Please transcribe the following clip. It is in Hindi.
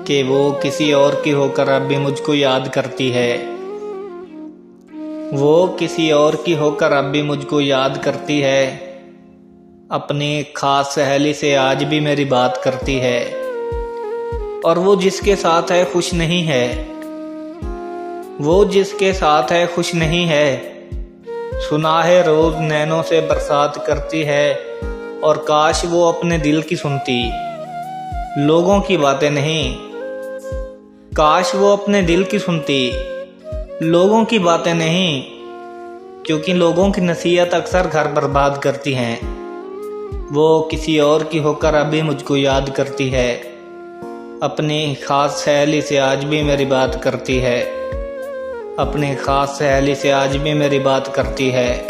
कि वो किसी और की होकर अब भी मुझको याद करती है। वो किसी और की होकर अब भी मुझको याद करती है। अपनी खास सहेली से आज भी मेरी बात करती है। और वो जिसके साथ है खुश नहीं है। वो जिसके साथ है खुश नहीं है। सुना है रोज नैनों से बरसात करती है। और काश वो अपने दिल की सुनती, लोगों की बातें नहीं। काश वो अपने दिल की सुनती, लोगों की बातें नहीं। क्योंकि लोगों की नसीहत अक्सर घर बर्बाद करती हैं। वो किसी और की होकर अभी मुझको याद करती है। अपनी खास सहेली से आज भी मेरी बात करती है। अपनी खास सहेली से आज भी मेरी बात करती है।